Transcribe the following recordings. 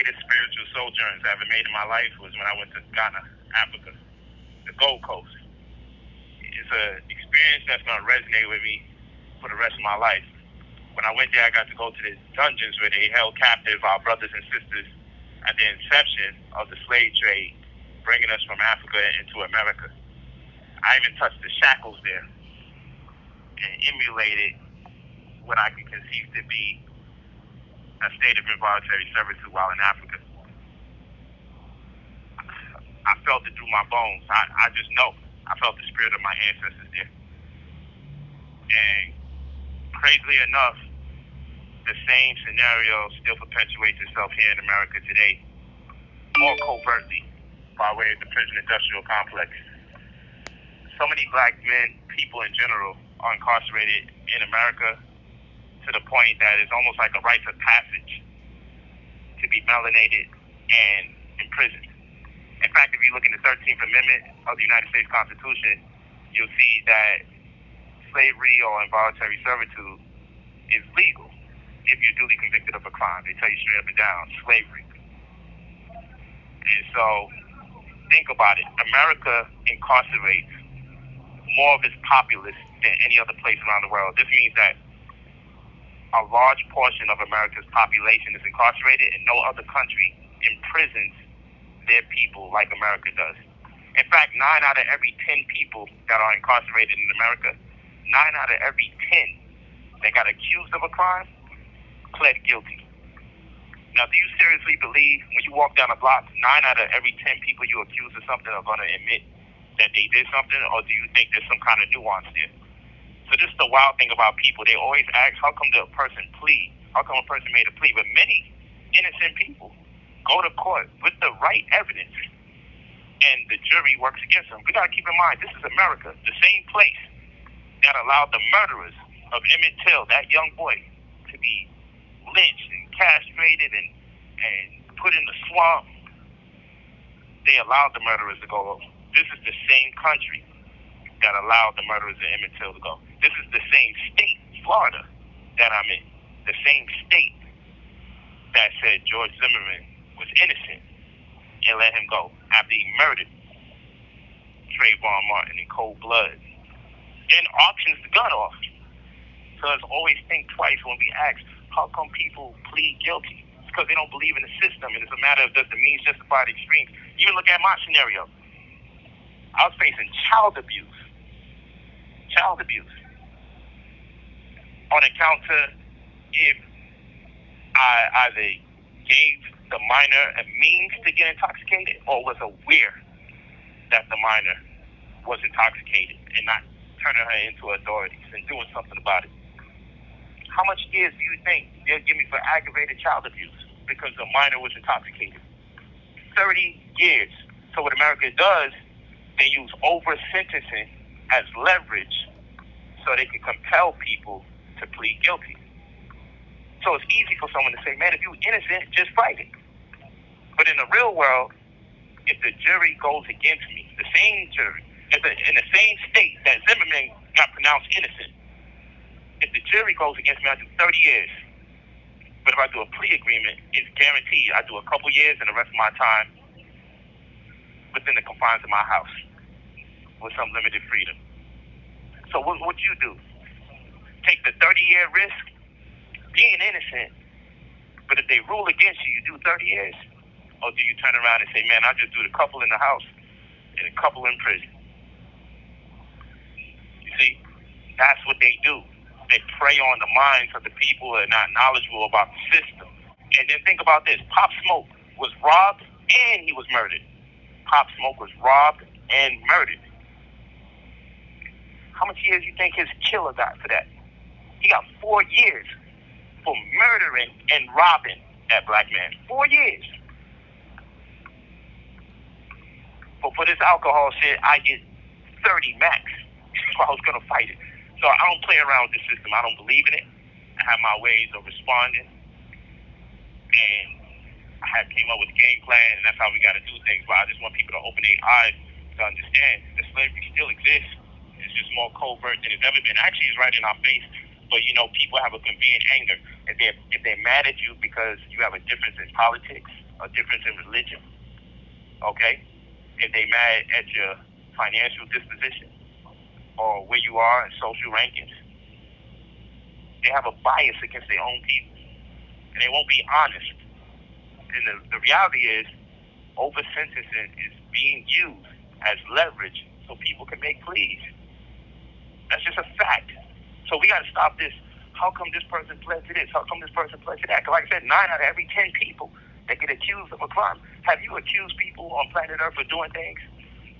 greatest spiritual sojourns I ever made in my life was when I went to Ghana, Africa, the Gold Coast. It's an experience that's going to resonate with me for the rest of my life. When I went there, I got to go to the dungeons where they held captive our brothers and sisters at the inception of the slave trade, bringing us from Africa into America. I even touched the shackles there and emulated what I can conceive to be a state of involuntary servitude while in Africa. I felt it through my bones. I just know. I felt the spirit of my ancestors there. And crazily enough, the same scenario still perpetuates itself here in America today, more covertly, by way of the prison industrial complex. So many black men, people in general, are incarcerated in America to the point that it's almost like a rite of passage to be melanated and imprisoned. In fact, if you look in the 13th Amendment of the United States Constitution, you'll see that slavery or involuntary servitude is legal if you're duly convicted of a crime. They tell you straight up and down, slavery. And so, think about it. America incarcerates more of its populace than any other place around the world. This means that a large portion of America's population is incarcerated, and no other country imprisons their people like America does. In fact, 9 out of every 10 people that are incarcerated in America, 9 out of every 10 that got accused of a crime pled guilty. Now, do you seriously believe when you walk down a block, 9 out of every 10 people you accuse of something are going to admit that they did something, or do you think there's some kind of nuance there? So this is the wild thing about people. They always ask, how come the person plead? How come a person made a plea? But many innocent people go to court with the right evidence, and the jury works against them. We got to keep in mind, this is America, the same place that allowed the murderers of Emmett Till, that young boy, to be lynched and castrated and put in the swamp. They allowed the murderers to go. This is the same country that allowed the murderers of Emmett Till to go. This is the same state, Florida, that I'm in. The same state that said George Zimmerman was innocent and let him go after he murdered Trayvon Martin in cold blood. Then auctions the gun off. So let's always think twice when we ask, how come people plead guilty? It's because they don't believe in the system, and it's a matter of does the means justify the extremes. Even look at my scenario. I was facing child abuse. Child abuse. On account of if I either gave the minor a means to get intoxicated or was aware that the minor was intoxicated and not turning her into authorities and doing something about it. How much years do you think they'll give me for aggravated child abuse because the minor was intoxicated? 30 years. So what America does, they use over-sentencing as leverage so they can compel people to plead guilty. So it's easy for someone to say, man, if you're innocent, just fight it. But in the real world, if the jury goes against me, the same jury, in the same state that Zimmerman got pronounced innocent, if the jury goes against me, I do 30 years. But if I do a plea agreement, it's guaranteed I do a couple years and the rest of my time within the confines of my house with some limited freedom. So what would you do? Take the 30-year risk, being innocent, but if they rule against you, you do 30 years? Or do you turn around and say, man, I'll just do the couple in the house and a couple in prison? You see, that's what they do. They prey on the minds of the people who are not knowledgeable about the system. And then think about this. Pop Smoke was robbed and he was murdered. Pop Smoke was robbed and murdered. How much years do you think his killer got for that? He got 4 years for murdering and robbing that black man. 4 years. But for this alcohol shit, I get 30 max if I was going to fight it. So I don't play around with the system. I don't believe in it. I have my ways of responding. And I have came up with a game plan, and that's how we got to do things. But I just want people to open their eyes to understand that slavery still exists. It's just more covert than it's ever been. Actually, it's right in our face. But, people have a convenient anger. If they're mad at you because you have a difference in politics a difference in religion, okay? If they mad at your financial disposition or where you are in social rankings, they have a bias against their own people, and they won't be honest. And the reality is, over-sentencing is being used as leverage so people can make pleas. That's just a fact. So we got to stop this. How come this person pled to this? How come this person pled to that? Because like I said, 9 out of every 10 people that get accused of a crime. Have you accused people on planet Earth of doing things?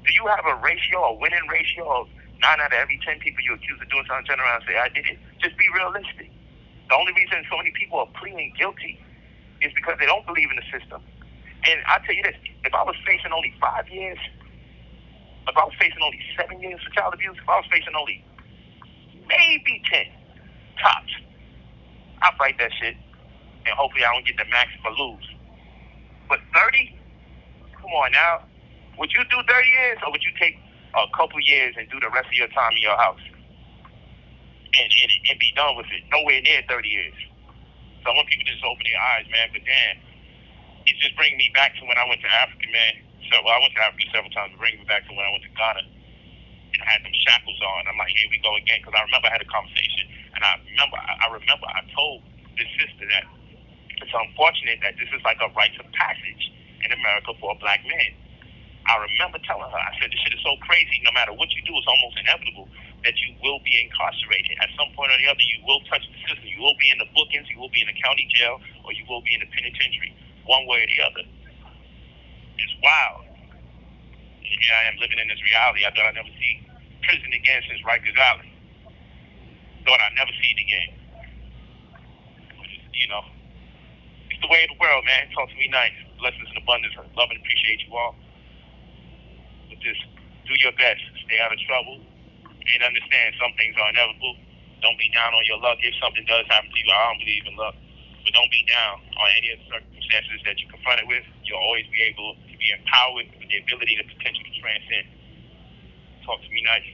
Do you have a ratio, a winning ratio of 9 out of every 10 people you accuse of doing something, turn around and say, I did it? Just be realistic. The only reason so many people are pleading guilty is because they don't believe in the system. And I tell you this, if I was facing only 5 years, if I was facing only 7 years for child abuse, if I was facing only maybe 10 tops, I'll fight that shit, and hopefully I don't get the max or lose. But 30, come on now. Would you do 30 years, or would you take a couple years and do the rest of your time in your house and be done with it? Nowhere near 30 years. So I want people to just open their eyes, man. But damn, it just brings me back to when I went to Africa, man. So I went to Africa several times. It brings me back to when I went to Ghana and I had them shackles on. I'm like, here we go again, because I remember I had a conversation, and I remember I told this sister that it's unfortunate that this is like a rite of passage in America for a black man. I remember telling her, I said, this shit is so crazy. No matter what you do, it's almost inevitable that you will be incarcerated. At some point or the other, you will touch the system. You will be in the bookends, you will be in the county jail, or you will be in the penitentiary, one way or the other. It's wild. Here I am living in this reality. I thought I'd never see prison again since Rikers Island. Thought I'd never see it again. You know, it's the way of the world, man. Talk to me nice. Blessings and abundance. Love and appreciate you all. But just do your best. Stay out of trouble. And understand some things are inevitable. Don't be down on your luck. If something does happen to you, I don't believe in luck. But don't be down on any of the circumstances that you're confronted with. You'll always be able to be empowered with the ability to potentially transcend. Talk to me nice.